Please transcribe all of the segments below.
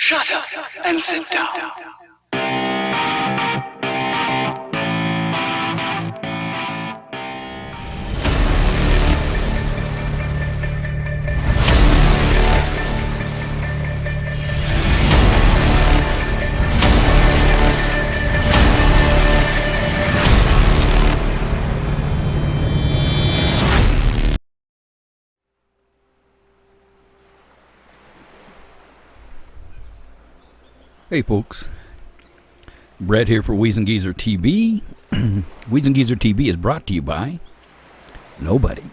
Shut up and sit down. Hey folks, Brett here for WheezinGeezerTv. WheezinGeezerTv is brought to you by nobody.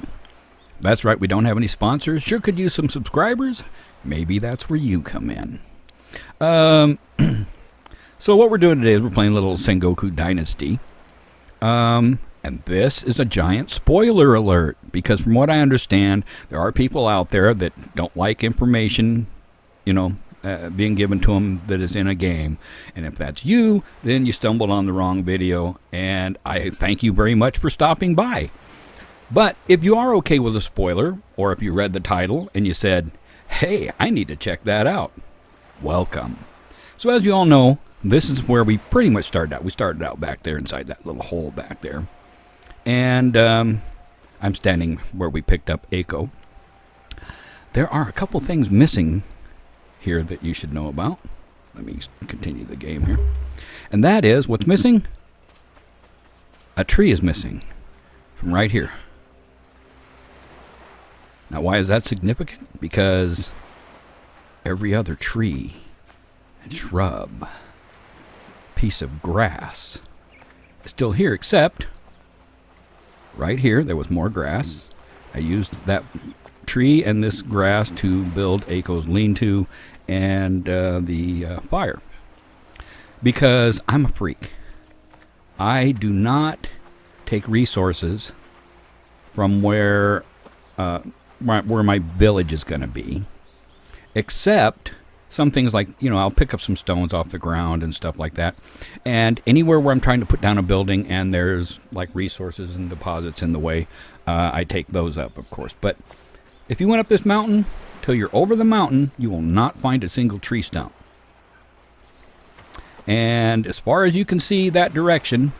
That's right, we don't have any sponsors. Sure could use some subscribers. Maybe that's where you come in. So what we're doing today is we're playing a little Sengoku Dynasty. And this is a giant spoiler alert, because from what I understand, there are people out there that don't like information, being given to them that is in a game. And if that's you, then you stumbled on the wrong video, and I thank you very much for stopping by. But if you are okay with a spoiler, or if you read the title and you said, hey, I need to check that out, welcome. So as you all know, this is where we pretty much started out. We started out back there inside that little hole back there. And I'm standing where we picked up Eiko. There are a couple things missing here that you should know about. Let me continue the game here. And that is, what's missing? A tree is missing from right here. Now why is that significant? Because every other tree and shrub, piece of grass is still here, except right here there was more grass. I used that tree and this grass to build Eiko's lean-to and the fire, because I'm a freak. I do not take resources from where my village is going to be, except some things like, I'll pick up some stones off the ground and stuff like that, and anywhere where I'm trying to put down a building and there's like resources and deposits in the way, I take those up, of course. But if you went up this mountain, till you're over the mountain, you will not find a single tree stump. And as far as you can see that direction,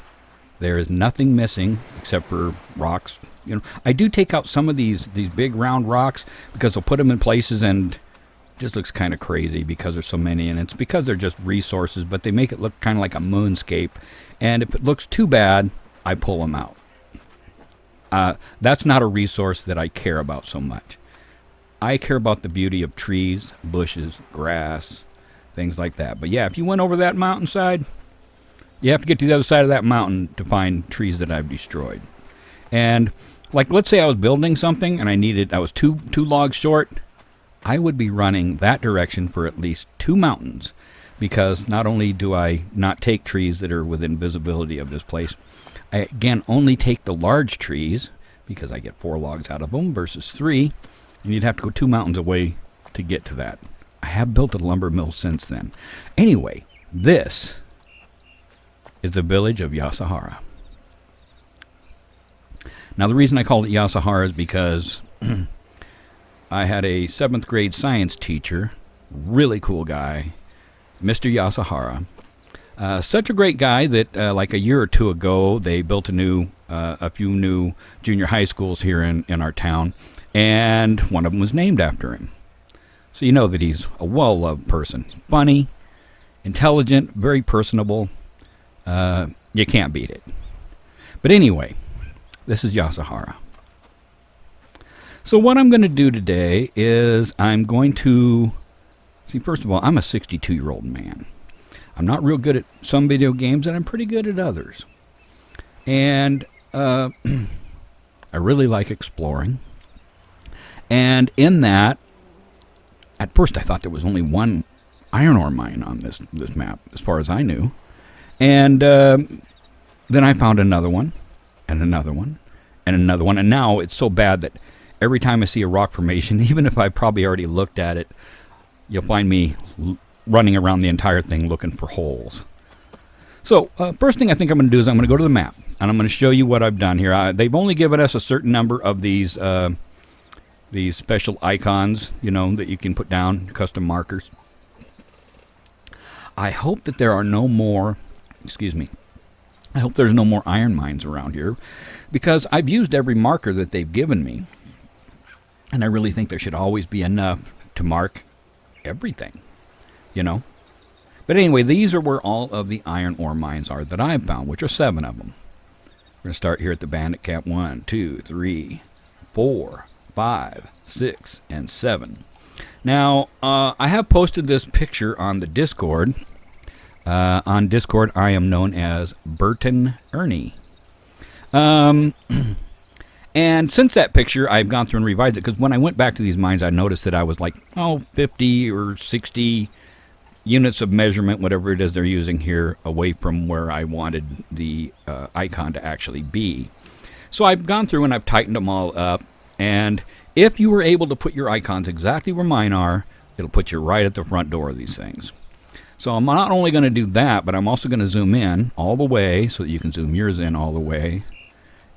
there is nothing missing except for rocks. I do take out some of these big round rocks, because I'll put them in places and it just looks kind of crazy because there's so many, and it's because they're just resources, but they make it look kind of like a moonscape. And if it looks too bad, I pull them out. That's not a resource that I care about so much. I care about the beauty of trees, bushes, grass, things like that. But yeah, if you went over that mountainside, you have to get to the other side of that mountain to find trees that I've destroyed. And like, let's say I was building something and I was two logs short, I would be running that direction for at least 2 mountains, because not only do I not take trees that are within visibility of this place, I again only take the large trees, because I get 4 logs out of them versus 3. And you'd have to go 2 mountains away to get to that. I have built a lumber mill since then. Anyway, this is the village of Yasuhara. Now the reason I called it Yasuhara is because I had a 7th grade science teacher, really cool guy, Mr. Yasuhara. Such a great guy that like a year or 2 ago, they built a few new junior high schools here in our town. And one of them was named after him. So you know that he's a well-loved person. He's funny, intelligent, very personable. You can't beat it. But anyway, this is Yasuhara. So what I'm going to do today is I'm going to... See, first of all, I'm a 62-year-old man. I'm not real good at some video games, and I'm pretty good at others. And I really like exploring. And in that, at first I thought there was only one iron ore mine on this map, as far as I knew. And then I found another one, and another one, and another one. And now it's so bad that every time I see a rock formation, even if I probably already looked at it, you'll find me running around the entire thing looking for holes. So first thing I think I'm going to do is I'm going to go to the map, and I'm going to show you what I've done here. They've only given us a certain number of these special icons, that you can put down, custom markers. I hope that there are no more, excuse me, I hope there's no more iron mines around here, because I've used every marker that they've given me, and I really think there should always be enough to mark everything, you know. But anyway, these are where all of the iron ore mines are that I've found, which are 7 of them. We're going to start here at the bandit camp. 1, 2, 3, 4, 5, 6, and 7. Now, I have posted this picture on the Discord. On Discord, I am known as Burton Ernie. And since that picture, I've gone through and revised it, because when I went back to these mines, I noticed that I was like, 50 or 60 units of measurement, whatever it is they're using here, away from where I wanted the icon to actually be. So I've gone through and I've tightened them all up, and if you were able to put your icons exactly where mine are, it'll put you right at the front door of these things. So I'm not only going to do that, but I'm also going to zoom in all the way so that you can zoom yours in all the way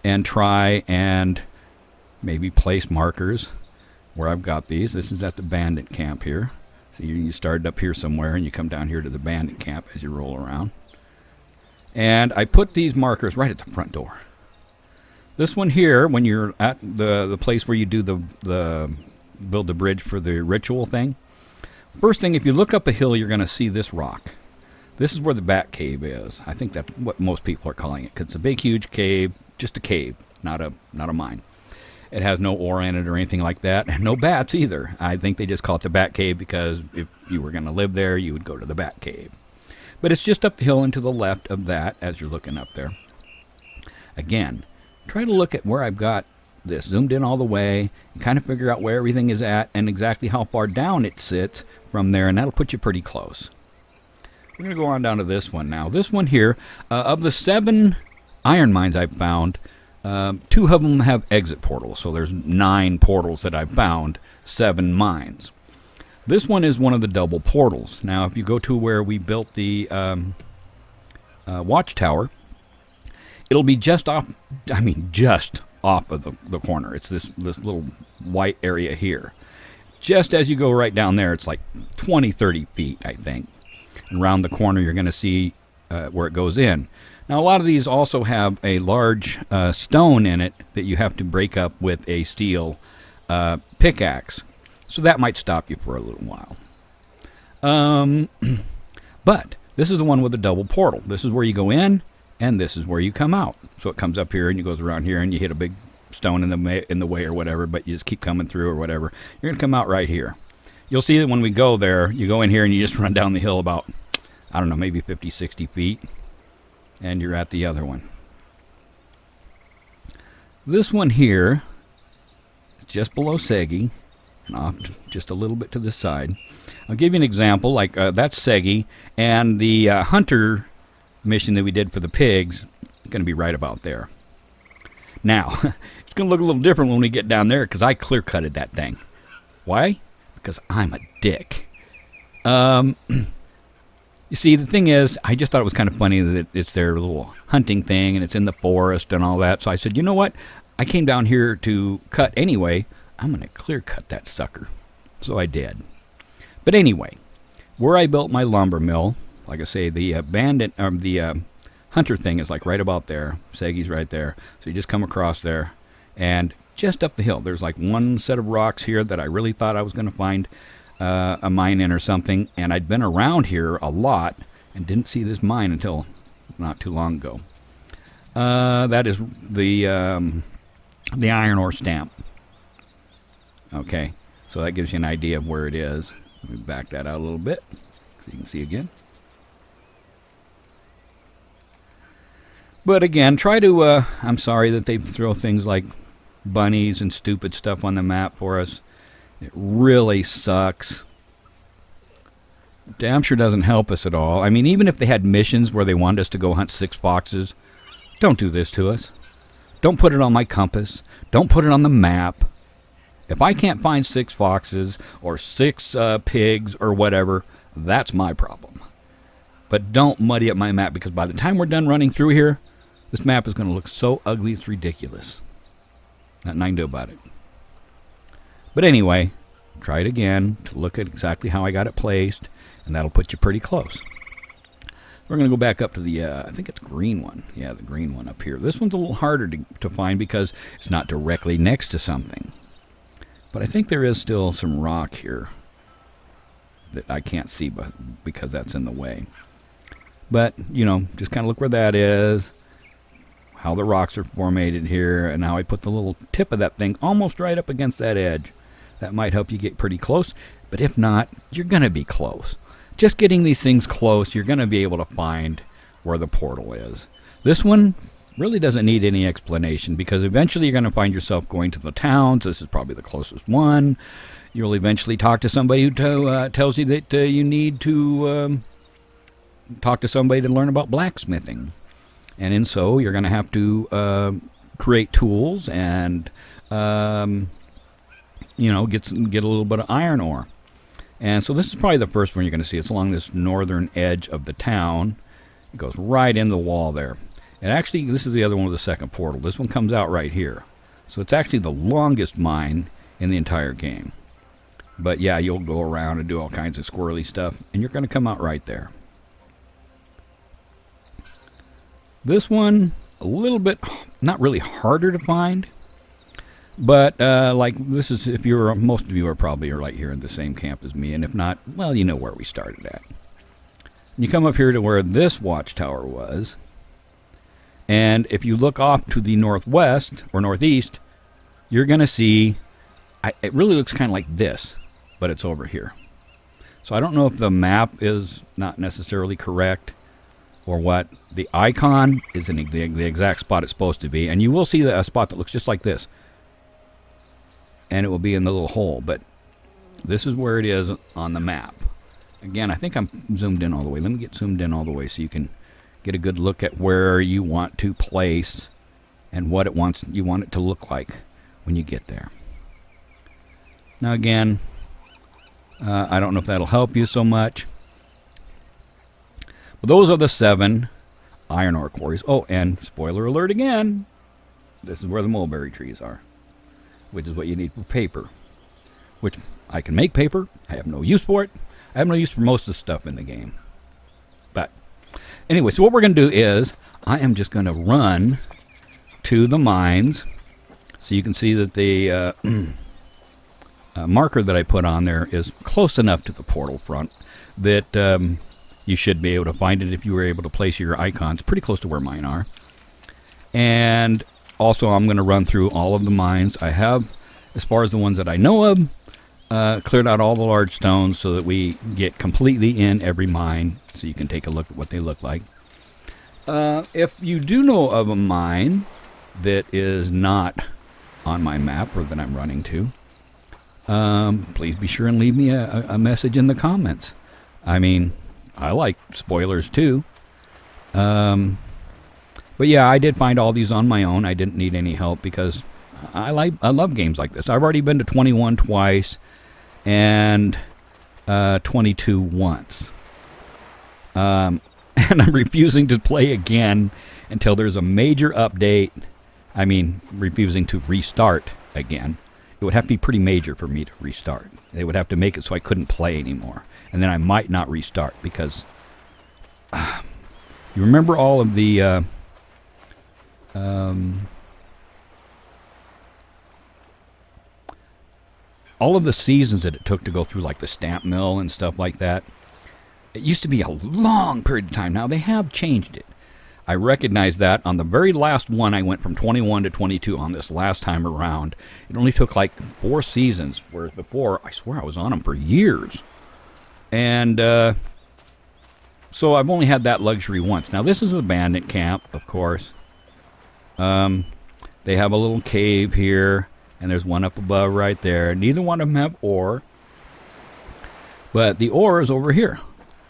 and try and maybe place markers where I've got these. This is at the bandit camp here. So you started up here somewhere and you come down here to the bandit camp as you roll around. And I put these markers right at the front door. This one here, when you're at the place where you do the build the bridge for the ritual thing, first thing, if you look up a hill, you're going to see this rock. This is where the bat cave is. I think that's what most people are calling it, because it's a big, huge cave, just a cave, not a mine. It has no ore in it or anything like that, and no bats either. I think they just call it the bat cave because if you were going to live there, you would go to the bat cave. But it's just up the hill and to the left of that as you're looking up there. Again, try to look at where I've got this zoomed in all the way and kind of figure out where everything is at and exactly how far down it sits from there, and that'll put you pretty close. We're going to go on down to this one now. This one here, of the 7 iron mines I've found, 2 of them have exit portals, so there's 9 portals that I've found, 7 mines. This one is one of the double portals. Now, if you go to where we built the watchtower, it'll be just off, just off of the corner. It's this little white area here. Just as you go right down there, it's like 20, 30 feet, I think. And around the corner, you're going to see where it goes in. Now, a lot of these also have a large stone in it that you have to break up with a steel pickaxe. So that might stop you for a little while. But this is the one with the double portal. This is where you go in, and this is where you come out. So it comes up here, and it goes around here, and you hit a big stone in the way or whatever, but you just keep coming through or whatever. You're going to come out right here. You'll see that when we go there, you go in here, and you just run down the hill about, I don't know, maybe 50, 60 feet, and you're at the other one. This one here is just below Segi, and off just a little bit to the side. I'll give you an example. Like that's Segi, and the hunter mission that we did for the pigs is going to be right about there. Now, it's going to look a little different when we get down there because I clear-cutted that thing. Why? Because I'm a dick. You see, the thing is, I just thought it was kind of funny that it's their little hunting thing, and it's in the forest and all that. So I said, you know what? I came down here to cut anyway. I'm going to clear-cut that sucker. So I did. But anyway, where I built my lumber mill, like I say, the hunter thing is like right about there. Segi's right there. So you just come across there, and just up the hill, there's like one set of rocks here that I really thought I was going to find a mine in or something, and I'd been around here a lot and didn't see this mine until not too long ago. That is the iron ore stamp. Okay, so that gives you an idea of where it is. Let me back that out a little bit so you can see again. But again, try to, I'm sorry that they throw things like bunnies and stupid stuff on the map for us. It really sucks. Damn sure doesn't help us at all. I mean, even if they had missions where they wanted us to go hunt 6 foxes, don't do this to us. Don't put it on my compass. Don't put it on the map. If I can't find 6 foxes or 6 pigs or whatever, that's my problem. But don't muddy up my map, because by the time we're done running through here, this map is going to look so ugly it's ridiculous. Nothing I can do about it. But anyway, try it again to look at exactly how I got it placed, and that'll put you pretty close. We're going to go back up to the, I think it's green one. Yeah, the green one up here. This one's a little harder to find because it's not directly next to something. But I think there is still some rock here that I can't see because that's in the way. But, you know, just kind of look where that is, how the rocks are formated here, and how I put the little tip of that thing almost right up against that edge. That might help you get pretty close, but if not, you're going to be close. Just getting these things close, you're going to be able to find where the portal is. This one really doesn't need any explanation because eventually you're going to find yourself going to the towns. This is probably the closest one. You'll eventually talk to somebody who tells you that you need to talk to somebody to learn about blacksmithing. And in so, you're going to have to create tools and, you know, get a little bit of iron ore. And so this is probably the first one you're going to see. It's along this northern edge of the town. It goes right in the wall there. And actually, this is the other one with the second portal. This one comes out right here. So it's actually the longest mine in the entire game. But yeah, you'll go around and do all kinds of squirrely stuff, and you're going to come out right there. This one, a little bit, not really harder to find. But, like, this is, if you're, most of you are probably right here in the same camp as me, and if not, well, you know where we started at. You come up here to where this watchtower was, and if you look off to the northwest, or northeast, you're going to see, it really looks kind of like this, but it's over here. So I don't know if the map is not necessarily correct, or what. The icon is in the exact spot it's supposed to be, and you will see a spot that looks just like this. And it will be in the little hole, but this is where it is on the map. Again, I think I'm zoomed in all the way. Let me get zoomed in all the way so you can get a good look at where you want to place and what you want it to look like when you get there. Now again, I don't know if that'll help you so much. But those are the 7 iron ore quarries. Oh, and spoiler alert again, this is where the mulberry trees are, which is what you need for paper. Which, I can make paper. I have no use for it. I have no use for most of the stuff in the game. But, anyway, so what we're going to do is, I am just going to run to the mines. So you can see that the marker that I put on there is close enough to the portal front that you should be able to find it if you were able to place your icons pretty close to where mine are. And also, I'm going to run through all of the mines. I have, as far as the ones that I know of, cleared out all the large stones so that we get completely in every mine so you can take a look at what they look like. If you do know of a mine that is not on my map or that I'm running to, please be sure and leave me a message in the comments. I mean, I like spoilers too. But yeah, I did find all these on my own. I didn't need any help because I love games like this. I've already been to 21 twice and 22 once. And I'm refusing to play again until there's a major update. I mean, refusing to restart again. It would have to be pretty major for me to restart. They would have to make it so I couldn't play anymore. And then I might not restart because you remember all of the all of the seasons that it took to go through, like the stamp mill and stuff like that. It used to be a long period of time. Now they have changed it. I recognize that. On the very last one, I went from 21 to 22 on this last time around. It only took like 4 seasons, whereas before, I swear I was on them for years. And so I've only had that luxury once. Now this is the bandit camp, of course. They have a little cave here, and there's one up above right there. Neither one of them have ore, but the ore is over here.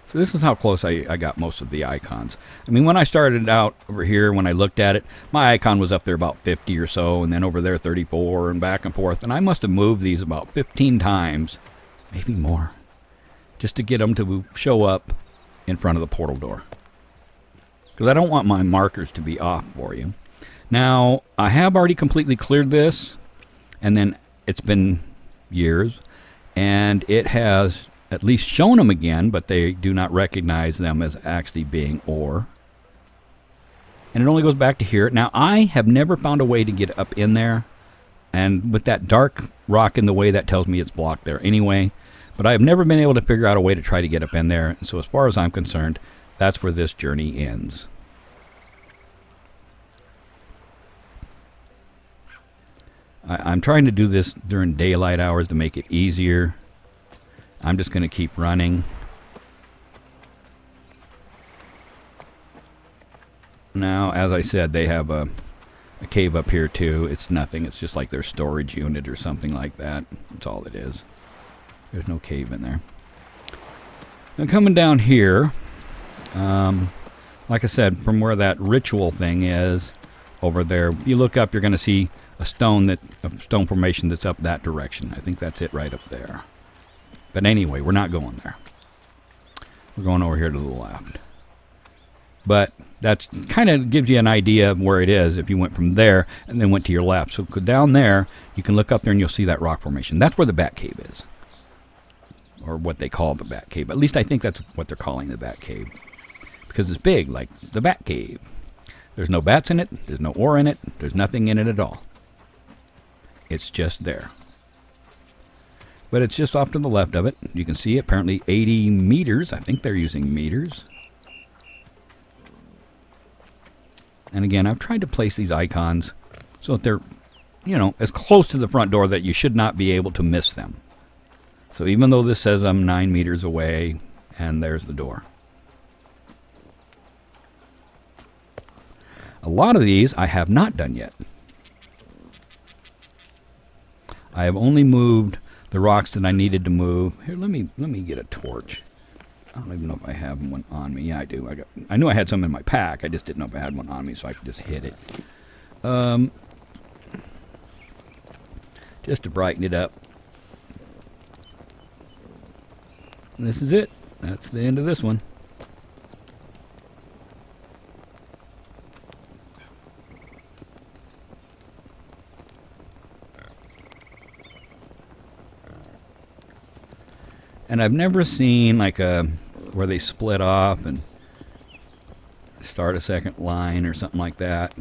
So this is how close I got most of the icons. I mean, when I started out over here, when I looked at it, my icon was up there about 50 or so, and then over there 34, and back and forth. And I must have moved these about 15 times, maybe more, just to get them to show up in front of the portal door. Because I don't want my markers to be off for you. Now, I have already completely cleared this, and then it's been years, and it has at least shown them again, but they do not recognize them as actually being ore. And it only goes back to here. Now, I have never found a way to get up in there. And with that dark rock in the way, that tells me it's blocked there anyway. But I have never been able to figure out a way to try to get up in there. So as far as I'm concerned, that's where this journey ends. I'm trying to do this during daylight hours to make it easier. I'm just going to keep running. Now, as I said, they have a cave up here too. It's nothing. It's just like their storage unit or something like that. That's all it is. There's no cave in there. Now coming down here, like I said, from where that ritual thing is over there, if you look up, you're going to see a stone formation that's up that direction. I think that's it right up there. But anyway, we're not going there. We're going over here to the left. But that kind of gives you an idea of where it is if you went from there and then went to your left. So go down there, you can look up there and you'll see that rock formation. That's where the Bat Cave is. Or what they call the Bat Cave. At least I think that's what they're calling the Bat Cave. Because it's big, like the Bat Cave. There's no bats in it. There's no ore in it. There's nothing in it at all. It's just there. But it's just off to the left of it. You can see apparently 80 meters. I think they're using meters. And again, I've tried to place these icons so that they're, you know, as close to the front door that you should not be able to miss them. So even though this says I'm 9 meters away, and there's the door. A lot of these I have not done yet. I have only moved the rocks that I needed to move. Here, let me get a torch. I don't even know if I have one on me. Yeah, I do. I knew I had some in my pack. I just didn't know if I had one on me, so I could just hit it. Just to brighten it up. And this is it. That's the end of this one. And I've never seen like where they split off and start a second line or something like that.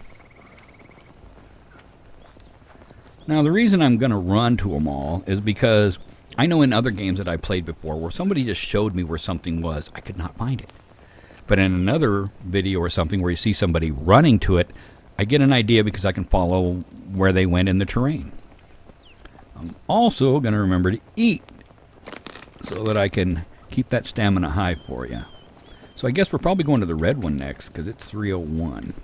Now the reason I'm going to run to them all is because I know in other games that I played before where somebody just showed me where something was, I could not find it. But in another video or something where you see somebody running to it, I get an idea because I can follow where they went in the terrain. I'm also going to remember to eat so that I can keep that stamina high for you. So I guess we're probably going to the red one next because it's 301.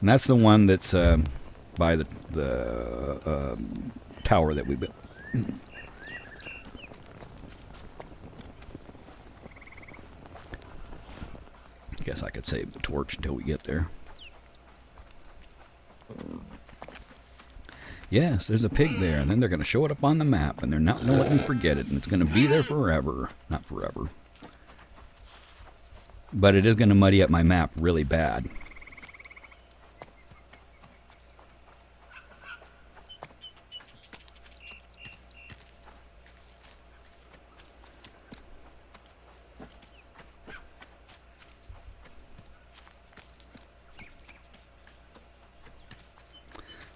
And that's the one that's by the tower that we built. Guess I could save the torch until we get there. Yes, there's a pig there, and then they're going to show it up on the map, and they're not going to let me forget it, and it's going to be there forever. Not forever. But it is going to muddy up my map really bad.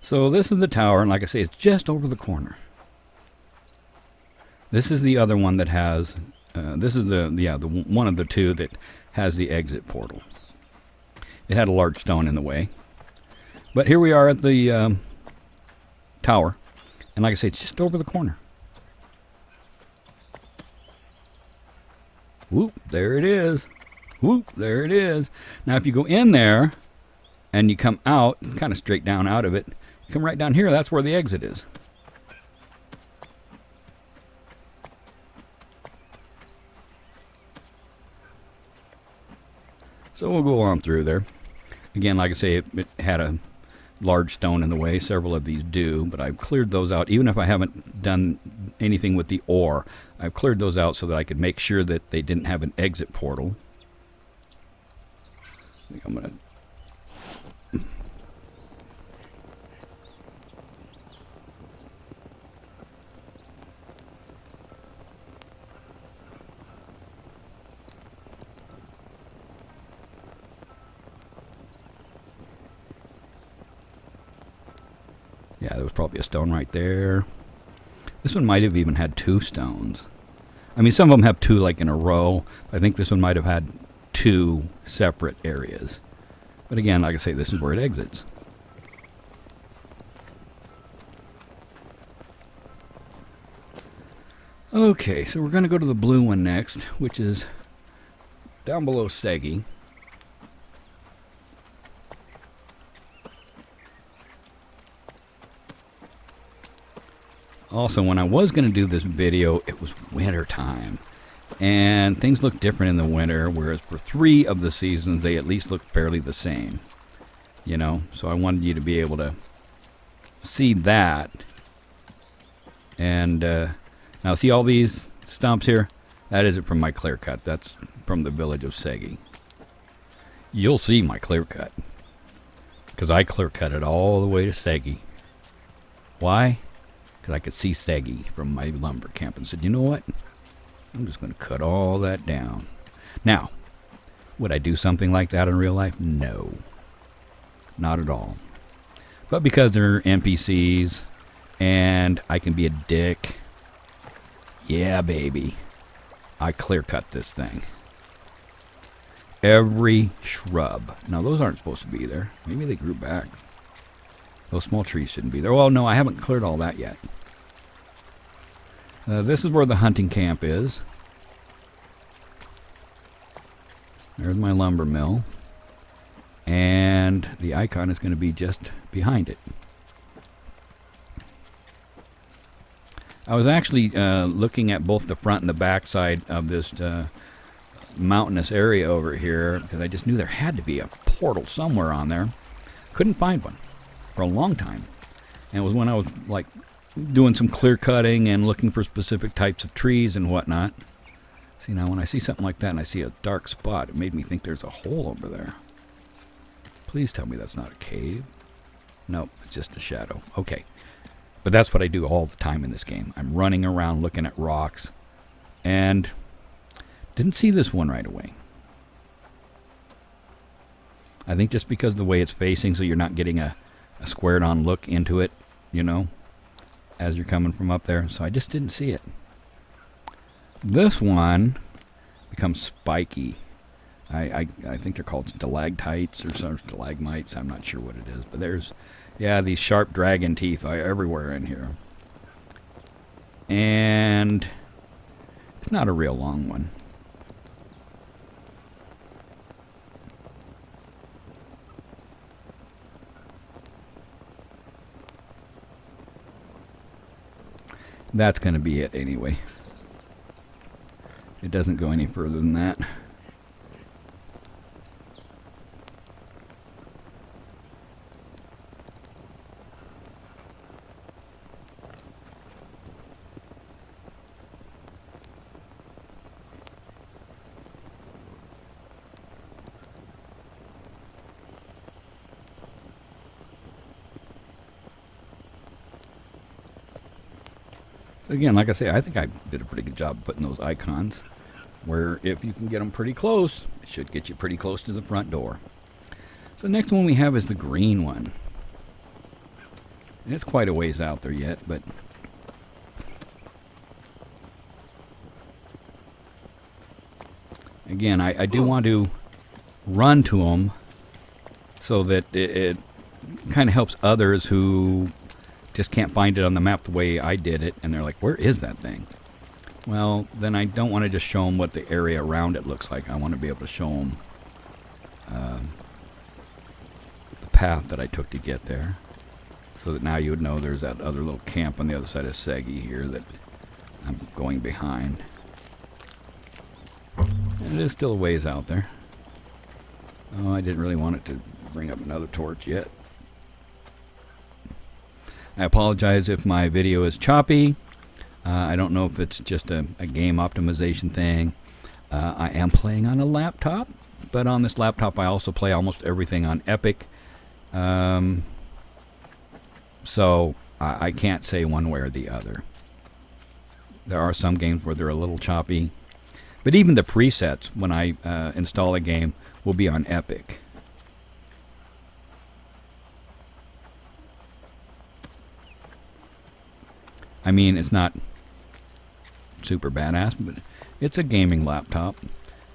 So this is the tower, and like I say, it's just over the corner. This is the other one that has, this is the one of the two that has the exit portal. It had a large stone in the way. But here we are at the tower, and like I say, it's just over the corner. Whoop, there it is. Whoop, there it is. Now if you go in there, and you come out, kind of straight down out of it, come right down here, that's where the exit is. So we'll go on through there. Again, like I say, it had a large stone in the way. Several of these do, but I've cleared those out. Even if I haven't done anything with the ore, I've cleared those out so that I could make sure that they didn't have an exit portal. I think I'm going to... Yeah, there was probably a stone right there. This one might have even had 2 stones. I mean, some of them have 2 like in a row. I think this one might have had 2 separate areas. But again, like I say, this is where it exits. Okay, so we're going to go to the blue one next, which is down below Segi. Also, when I was going to do this video, it was winter time. And things look different in the winter, whereas for 3 of the seasons, they at least look fairly the same. You know, so I wanted you to be able to see that. And now see all these stumps here? That isn't from my clear cut. That's from the village of Segi. You'll see my clear cut, because I clear cut it all the way to Segi. Why? Because I could see Segi from my lumber camp and said, you know what? I'm just going to cut all that down. Now, would I do something like that in real life? No. Not at all. But because they're NPCs and I can be a dick, yeah, baby, I clear cut this thing. Every shrub. Now, those aren't supposed to be there. Maybe they grew back. Those small trees shouldn't be there. Well, no, I haven't cleared all that yet. This is where the hunting camp is. There's my lumber mill. And the icon is going to be just behind it. I was actually looking at both the front and the back side of this mountainous area over here, because I just knew there had to be a portal somewhere on there. Couldn't find one for a long time. And it was when I was like doing some clear cutting and looking for specific types of trees and whatnot. See, now when I see something like that and I see a dark spot, it made me think there's a hole over there. Please tell me that's not a cave. Nope, it's just a shadow. Okay. But that's what I do all the time in this game. I'm running around looking at rocks. And didn't see this one right away. I think just because of the way it's facing, so you're not getting a squared on look into it, you know, as you're coming from up there. So I just didn't see it. This one becomes spiky. I think they're called stalactites or some stalagmites. I'm not sure what it is. But there's, yeah, these sharp dragon teeth are everywhere in here. And it's not a real long one. That's going to be it anyway. It doesn't go any further than that. Again, like I say, I think I did a pretty good job putting those icons where if you can get them pretty close, it should get you pretty close to the front door. So the next one we have is the green one. And it's quite a ways out there yet, but again, I do want to run to them so that it kind of helps others who just can't find it on the map the way I did it, and they're like, where is that thing? Well, then I don't want to just show them what the area around it looks like. I want to be able to show them the path that I took to get there, so that now you would know there's that other little camp on the other side of Segi here that I'm going behind. And it is still a ways out there. Oh, I didn't really want it to bring up another torch yet. I apologize if my video is choppy. I don't know if it's just a game optimization thing. I am playing on a laptop, but on this laptop I also play almost everything on Epic. So I can't say one way or the other. There are some games where they're a little choppy. But even the presets, when I install a game, will be on Epic. I mean, it's not super badass, but it's a gaming laptop.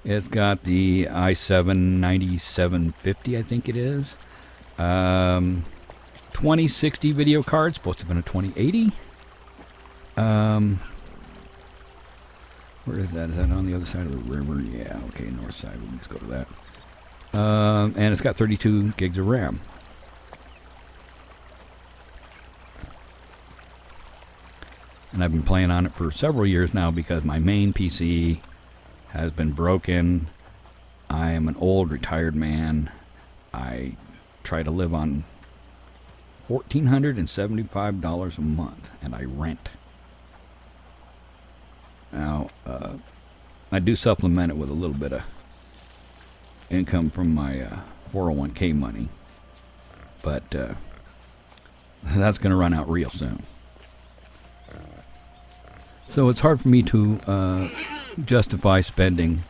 It's got the i7-9750, I think it is. 2060 video card, supposed to have been a 2080. Where is that? Is that on the other side of the river? Yeah, okay, north side. We can just go to that. And it's got 32 gigs of RAM. And I've been playing on it for several years now because my main PC has been broken. I am an old retired man. I try to live on $1,475 a month, and I rent. Now, I do supplement it with a little bit of income from my 401k money, but that's going to run out real soon. So it's hard for me to justify spending,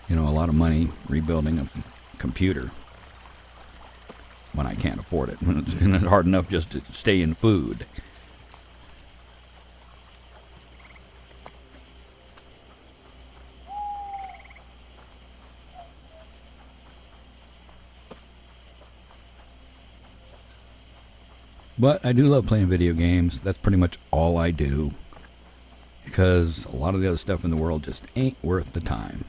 a lot of money rebuilding a computer when I can't afford it. When it's hard enough just to stay in food. But I do love playing video games. That's pretty much all I do. Because a lot of the other stuff in the world just ain't worth the time.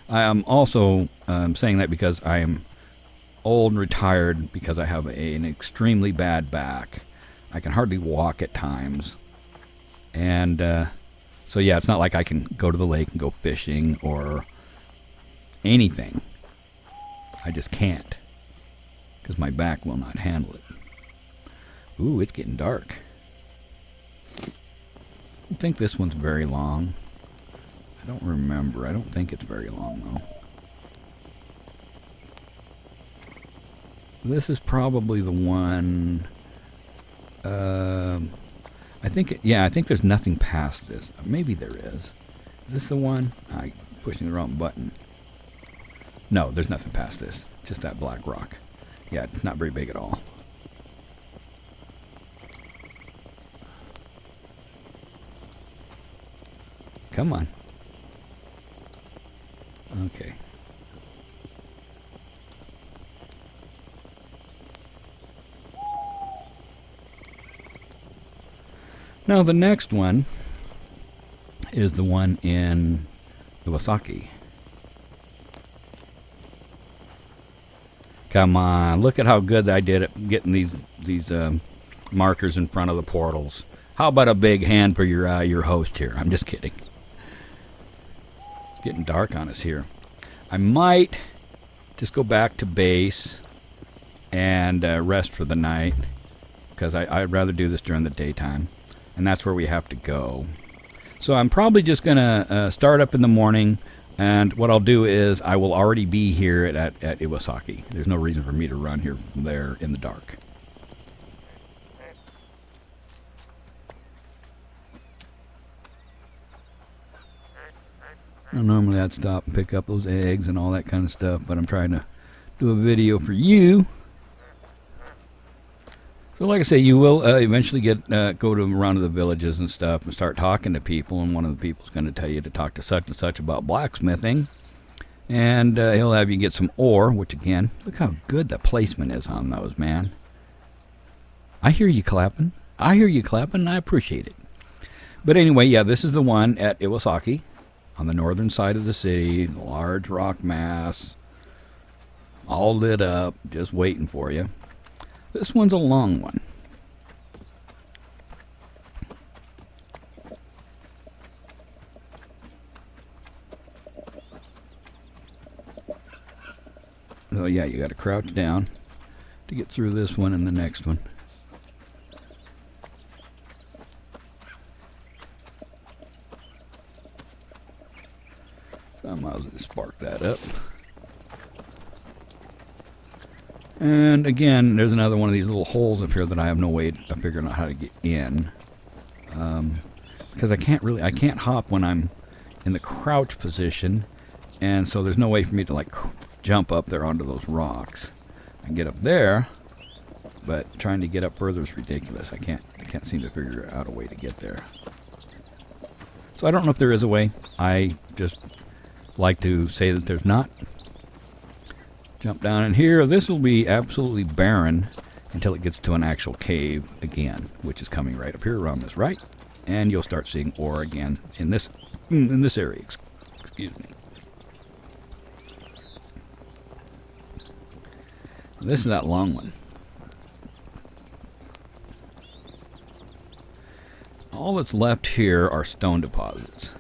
I am also saying that because I am old and retired, because I have an extremely bad back. I can hardly walk at times. And so yeah, it's not like I can go to the lake and go fishing or anything. I just can't. Because my back will not handle it. Ooh, it's getting dark. I think this one's very long. I don't remember. I don't think it's very long, though. This is probably the one... I think there's nothing past this. Maybe there is. Is this the one? I'm pushing the wrong button. No, there's nothing past this. Just that black rock. Yeah, it's not very big at all. Come on. Okay. Now the next one is the one in Iwasaki. Come on, look at how good I did at getting these markers in front of the portals. How about a big hand for your host here? I'm just kidding. It's getting dark on us here. I might just go back to base and rest for the night, because I'd rather do this during the daytime, and that's where we have to go. So I'm probably just going to start up in the morning. And what I'll do is I will already be here at Iwasaki. There's no reason for me to run here from there in the dark. Now, normally I'd stop and pick up those eggs and all that kind of stuff, but I'm trying to do a video for you. So like I say, you will eventually go around to the villages and stuff and start talking to people, and one of the people's going to tell you to talk to such and such about blacksmithing, and he'll have you get some ore, which again, look how good the placement is on those, man. I hear you clapping. I appreciate it. But anyway, yeah, this is the one at Iwasaki on the northern side of the city, large rock mass, all lit up, just waiting for you. This one's a long one. So yeah, you got to crouch down to get through this one and the next one. So I might as well spark that up. And again, there's another one of these little holes up here that I have no way of figuring out how to get in. Because I can't hop when I'm in the crouch position. And so there's no way for me to like jump up there onto those rocks. I can get up there, but trying to get up further is ridiculous. I can't seem to figure out a way to get there. So I don't know if there is a way. I just like to say that there's not. Jump down in here. This will be absolutely barren until it gets to an actual cave again, which is coming right up here around this right, and you'll start seeing ore again in this area. Excuse me. This is that long one. All that's left here are stone deposits.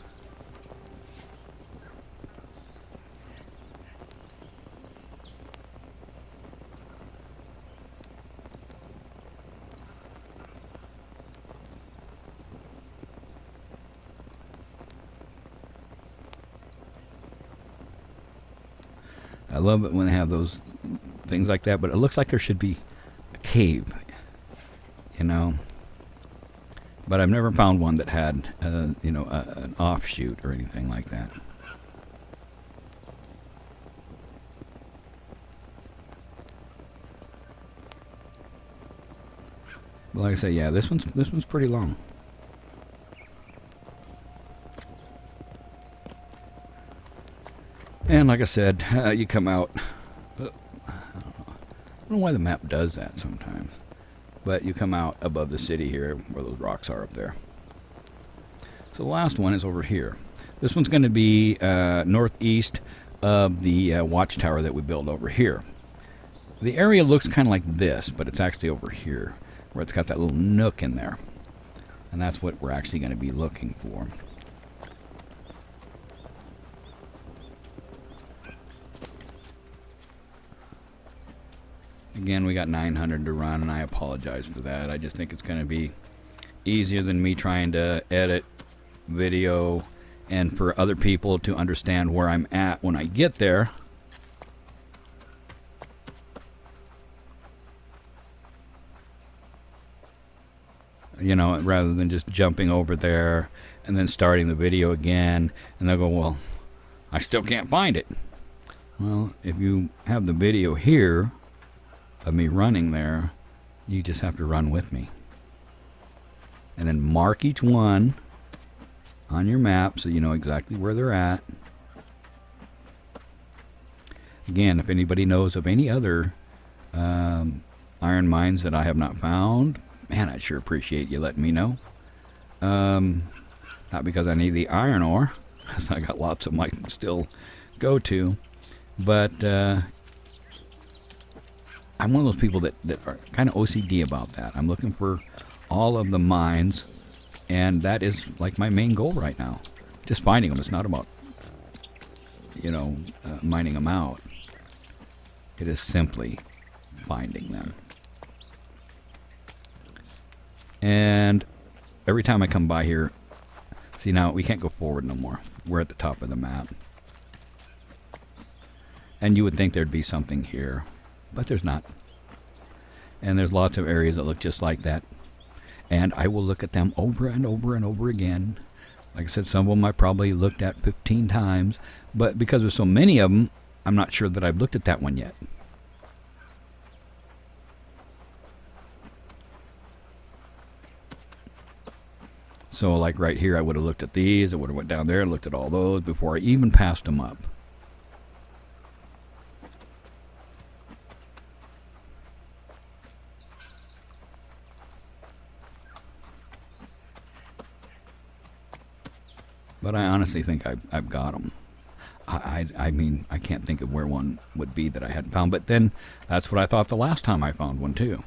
I love it when they have those things like that, but it looks like there should be a cave, you know. But I've never found one that had, you know, an offshoot or anything like that. But like I say, yeah, this one's pretty long. And like I said, you come out. I don't know why the map does that sometimes. But you come out above the city here where those rocks are up there. So the last one is over here. This one's going to be northeast of the watchtower that we built over here. The area looks kind of like this, but it's actually over here where it's got that little nook in there. And that's what we're actually going to be looking for. Again, we got 900 to run, and I apologize for that. I just think it's going to be easier than me trying to edit video and for other people to understand where I'm at when I get there. You know, rather than just jumping over there and then starting the video again, and they'll go, well, I still can't find it. Well, if you have the video here of me running there, you just have to run with me. And then mark each one on your map so you know exactly where they're at. Again, if anybody knows of any other iron mines that I have not found, man, I'd sure appreciate you letting me know. Not because I need the iron ore, because I got lots of them I can still go to, but I'm one of those people that are kind of OCD about that. I'm looking for all of the mines, and that is like my main goal right now. Just finding them. It's not about, you know, mining them out. It is simply finding them. And every time I come by here, see, now we can't go forward no more. We're at the top of the map. And you would think there'd be something here, but there's not. And there's lots of areas that look just like that. And I will look at them over and over and over again. Like I said, some of them I probably looked at 15 times. But because there's so many of them, I'm not sure that I've looked at that one yet. So like right here, I would have looked at these. I would have went down there and looked at all those before I even passed them up. But I honestly think I've got them. I mean, I can't think of where one would be that I hadn't found. But then that's what I thought the last time I found one too.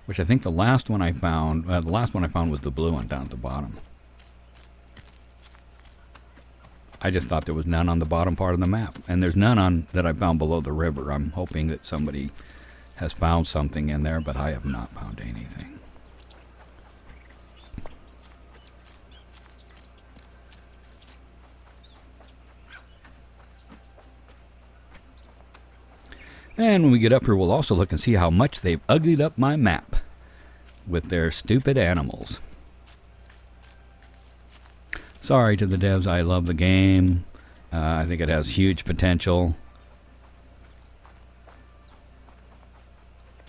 Which I think the last one I found was the blue one down at the bottom. I just thought there was none on the bottom part of the map. And there's none on that I found below the river. I'm hoping that somebody has found something in there, but I have not found anything. And when we get up here, we'll also look and see how much they've uglied up my map with their stupid animals. Sorry to the devs, I love the game. I think it has huge potential.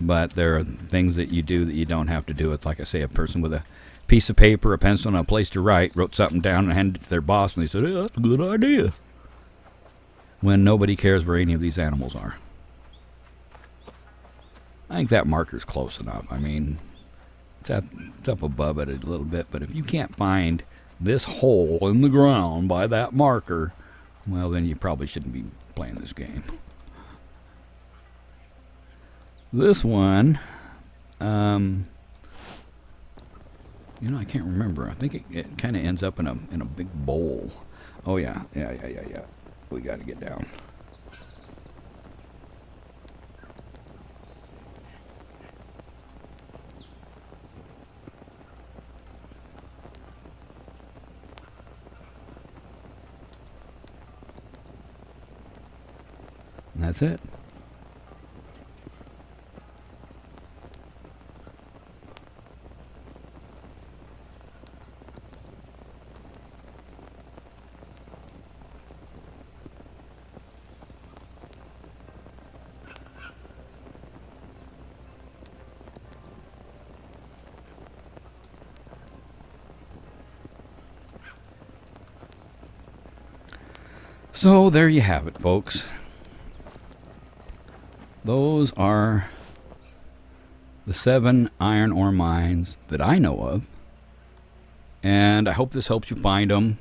But there are things that you do that you don't have to do. It's like I say, a person with a piece of paper, a pencil, and a place to write wrote something down and handed it to their boss, and they said, "Hey, that's a good idea." When nobody cares where any of these animals are. I think that marker's close enough. I mean, it's up above it a little bit, but if you can't find this hole in the ground by that marker, well, then you probably shouldn't be playing this game. This one, I can't remember. I think it kind of ends up in a big bowl. Oh yeah. We got to get down. And that's it. So there you have it, folks. Those are the 7 iron ore mines that I know of. And I hope this helps you find them.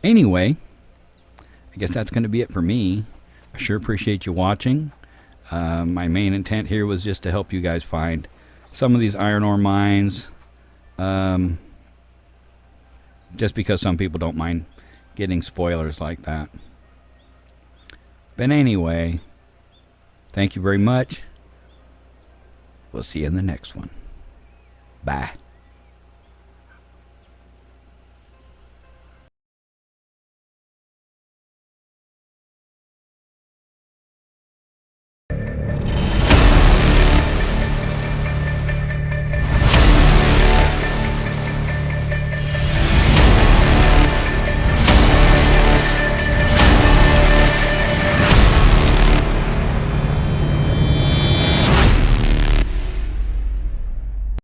Anyway, I guess that's going to be it for me. I sure appreciate you watching. My main intent here was just to help you guys find some of these iron ore mines. Just because some people don't mind getting spoilers like that. But anyway, thank you very much. We'll see you in the next one. Bye.